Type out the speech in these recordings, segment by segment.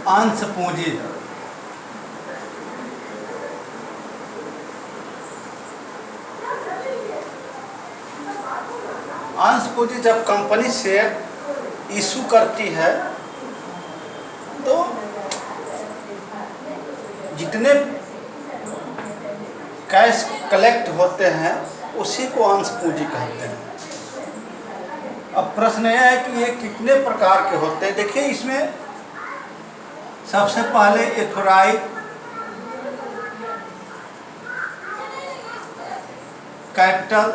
अंश पूंजी। अंश पूंजी जब कंपनी शेयर इशू करती है तो जितने कैश कलेक्ट होते हैं उसी को अंश पूंजी कहते हैं। अब प्रश्न यह है कि ये कितने प्रकार के होते हैं। देखिए, इसमें सबसे पहले authorise capital,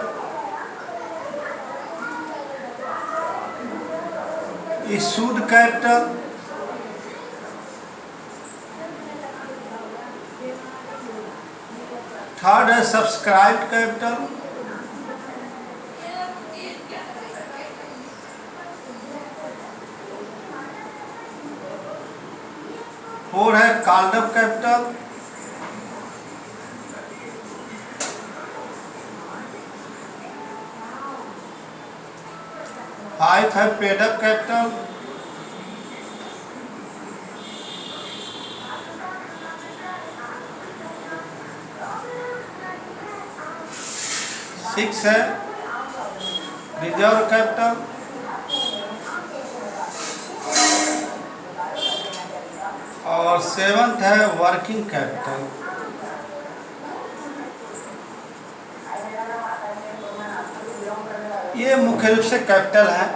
issued capital, third है सब्सक्राइब्ड कैपिटल, फोर है कॉल्ड अप कैपिटल, फाइव है पेड अप कैपिटल, सिक्स है रिजर्व कैपिटल, और सेवंथ है वर्किंग कैपिटल। ये मुख्य रूप से कैपिटल है।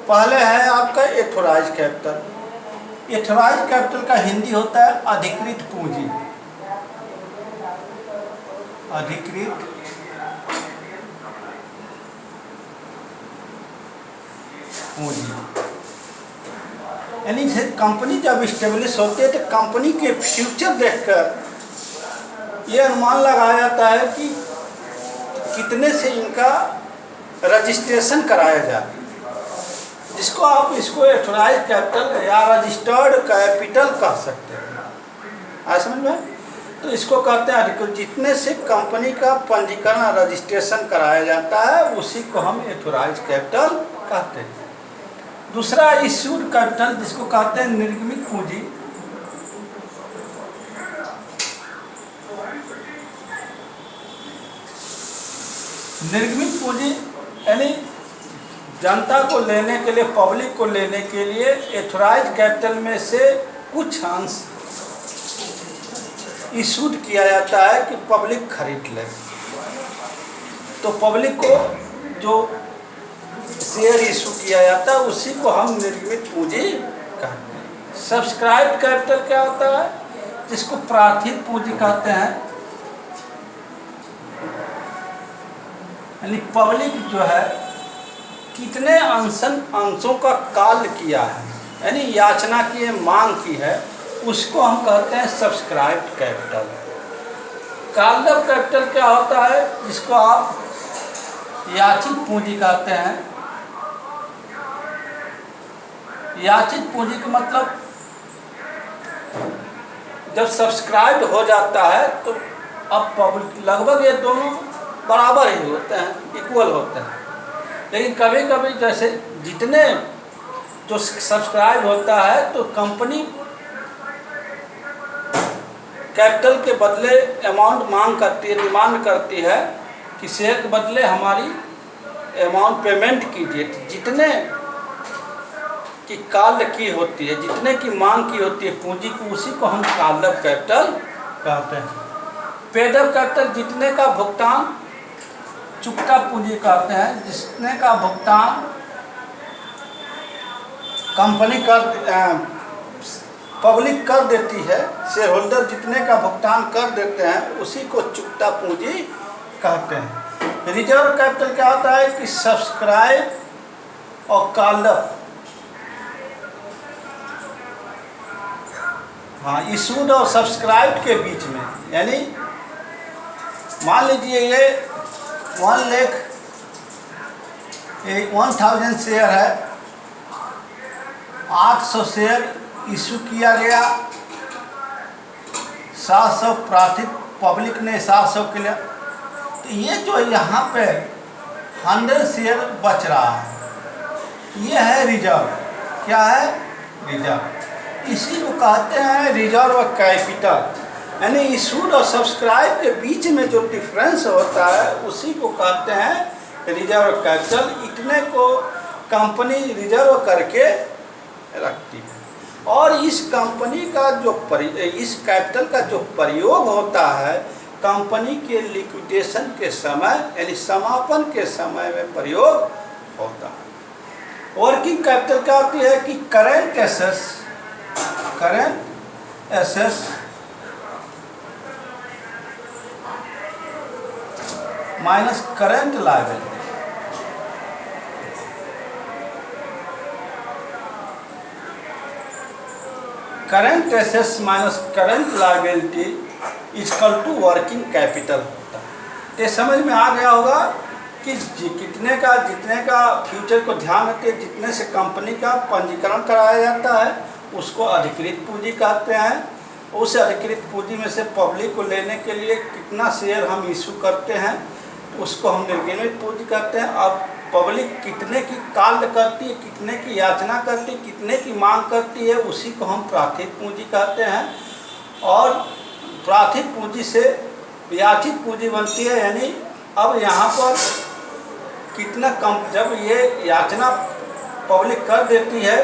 पहले है आपका एथोराइज कैपिटल। एथोराइज कैपिटल का हिंदी होता है अधिकृत पूंजी। अधिकृत पूंजी यानी कंपनी जब स्टेब्लिश होती है तो कंपनी के फ्यूचर देखकर ये अनुमान लगाया जाता है कि कितने से इनका रजिस्ट्रेशन कराया जाए, जिसको आप इसको एथोराइज कैपिटल या रजिस्टर्ड कैपिटल कह सकते हैं। आ समझ में? तो इसको कहते हैं अधिकृत। जितने से कंपनी का पंजीकरण रजिस्ट्रेशन कराया जाता है उसी को हम एथोराइज कैपिटल कहते हैं। दूसरा इश्यूड कैपिटल, जिसको कहते हैं निर्गमित पूंजी। निर्गमित पूंजी यानी जनता को लेने के लिए, पब्लिक को लेने के लिए एथोराइज कैपिटल में से कुछ अंश इशूड किया जाता है कि पब्लिक खरीद ले। तो पब्लिक को जो शेयर इशू किया जाता है उसी को हम निर्गमित पूंजी कहते हैं। सब्सक्राइब्ड कैपिटल क्या होता है? जिसको प्रार्थित पूंजी कहते हैं। यानी पब्लिक जो है कितने अंशों का काल किया है, यानी याचना की, मांग की है, उसको हम कहते हैं subscribed capital. Called up capital क्या होता है? जिसको आप याचित पूंजी कहते हैं। याचित पूंजी का मतलब जब सब्सक्राइब हो जाता है तो अब पब्लिक लगभग ये दोनों बराबर ही होते हैं, इक्वल होते हैं। लेकिन कभी कभी जैसे जितने जो सब्सक्राइब होता है तो कंपनी कैपिटल के बदले अमाउंट मांग करती है, डिमांड करती है कि शेयर के बदले हमारी अमाउंट पेमेंट कीजिए। जितने की कॉल की होती है, जितने की मांग की होती है पूंजी को, उसी को हम कॉल्ड अप कैपिटल कहते हैं। पेड अप कैपिटल जितने का भुगतान चुकता पूंजी कहते हैं। जितने का भुगतान कंपनी पब्लिक कर देती है, शेयर होल्डर जितने का भुगतान कर देते हैं उसी को चुकता पूंजी कहते हैं। रिजर्व कैपिटल क्या होता है कि सब्सक्राइब और कॉल्ड अप, हाँ, इशूड और सब्सक्राइब के बीच में, यानी मान लीजिए ये 1,000 शेयर है, 800 शेयर इशू किया गया, 700 प्रार्थित पब्लिक ने 700 के लिए, तो ये जो यहाँ पे 100 शेयर बच रहा है, ये है रिजर्व। क्या है? रिजर्व। इसी को कहते हैं रिजर्व कैपिटल। यानी इशूड और सब्सक्राइब के बीच में जो डिफरेंस होता है उसी को कहते हैं रिजर्व कैपिटल। इतने को कंपनी रिजर्व करके रखती है और इस कंपनी का जो इस कैपिटल का जो प्रयोग होता है कंपनी के लिक्विडेशन के समय यानी समापन के समय में प्रयोग होता है। वर्किंग कैपिटल क्या होती है कि current assets minus current liability. Current assets minus current liability equal to working capital होता है। तो समझ में आ गया होगा कि जितने का फ्यूचर को ध्यान रखते जितने से कंपनी का पंजीकरण कराया जाता है उसको अधिकृत पूंजी कहते हैं। उस अधिकृत पूंजी में से पब्लिक को लेने के लिए कितना शेयर हम इशू करते हैं उसको हम निर्गमित पूंजी कहते हैं। अब पब्लिक कितने की कार्य करती है, कितने की याचना करती है, कितने की मांग करती है उसी को हम प्राथित पूंजी कहते हैं। और प्राथित पूंजी से याचित पूंजी बनती है। यानी अब यहाँ पर कितना कम जब ये याचना पब्लिक कर देती है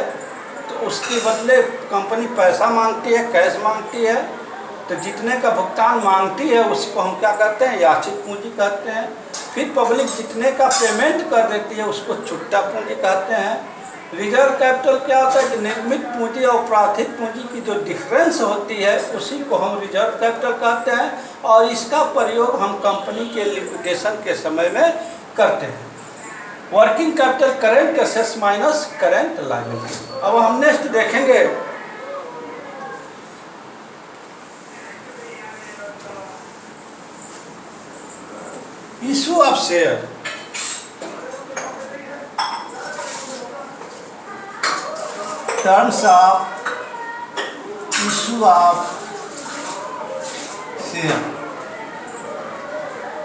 तो उसके बदले कंपनी पैसा मांगती है, कैश मांगती है। तो जितने का भुगतान मांगती है उसको हम क्या कहते हैं याचित पूंजी कहते हैं। फिर पब्लिक जितने का पेमेंट कर देती है उसको छुट्टा पूंजी कहते हैं। रिजर्व कैपिटल क्या होता है कि निर्मित पूंजी और प्राथित पूंजी की जो डिफरेंस होती है उसी को हम रिजर्व कैपिटल कहते हैं और इसका प्रयोग हम कंपनी के लिक्विडेशन के समय में करते हैं। Working capital current assets minus current liability. अब हम नेक्स्ट देखेंगे issue of share. Terms of issue of share.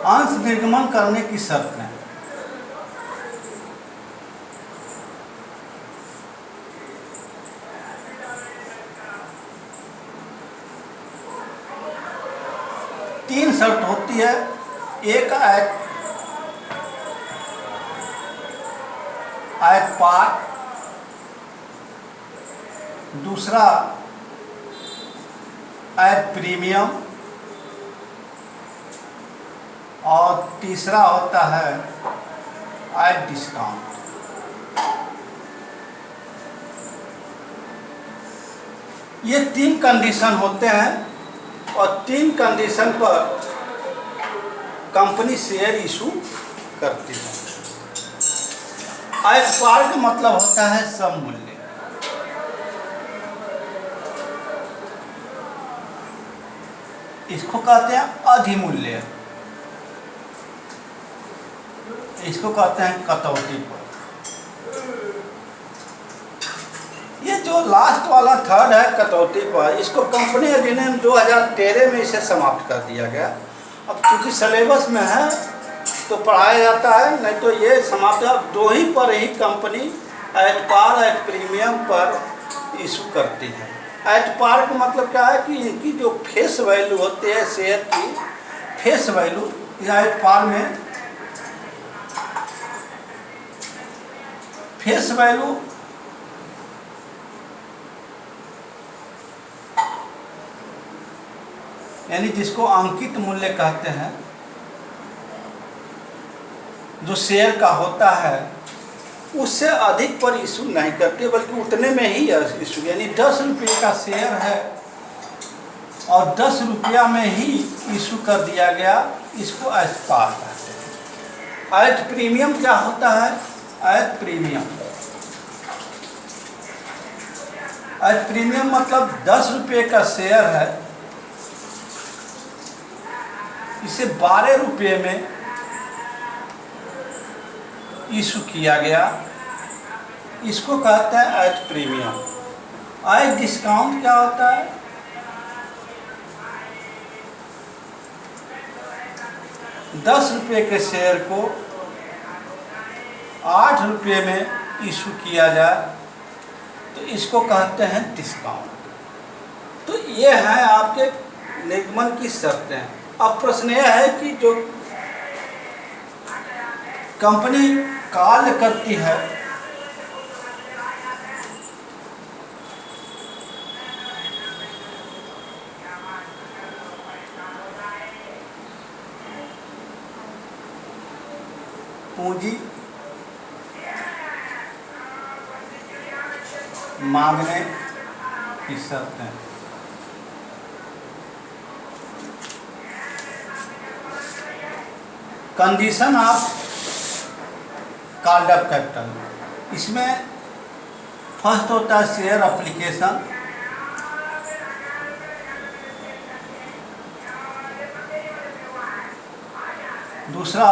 अंश निर्गमन करने की शर्तें। तीन शर्त होती है। एक आयत पार, दूसरा आयत प्रीमियम और तीसरा होता है आयत डिस्काउंट। ये तीन कंडीशन होते हैं और तीन कंडीशन पर कंपनी शेयर इशू करती है। आयत पार का मतलब होता है सम मूल्य। इसको कहते हैं अधिमूल्य, इसको कहते हैं कटौती पर। ये जो लास्ट वाला थर्ड है कटौती पर, इसको कंपनी अधिनियम 2013 में इसे समाप्त कर दिया गया। अब क्योंकि सिलेबस में है तो पढ़ाया जाता है, नहीं तो ये समाप्त। अब दो ही पर ही company at par at premium पर इशू करती है। एट पार का मतलब क्या है कि इनकी जो फेस वैल्यू होती है शेयर की, फेस वैल्यू एट पार में फेस वैल्यू यानी जिसको अंकित मूल्य कहते हैं, जो शेयर का होता है उससे अधिक पर इशू नहीं करते बल्कि उतने में ही इशू। यानी 10 रुपये का शेयर है और 10 रुपया में ही इशू कर दिया गया, इसको एट पार कहते हैं। एट प्रीमियम क्या होता है? एट प्रीमियम, एट प्रीमियम मतलब 10 रुपये का शेयर है, इसे 12 रुपये में इशू किया गया, इसको कहते हैं एट प्रीमियम। एट डिस्काउंट क्या होता है? दस रुपये के शेयर को 8 रुपये में इशू किया जाए तो इसको कहते हैं डिस्काउंट। तो ये हैं आपके निर्गमन की शर्तें। अब प्रश्न यह है कि जो कंपनी कार्य करती है पूंजी मांगने की शर्तें। Condition of called up capital, इसमें फर्स्ट होता है शेयर एप्लीकेशन, दूसरा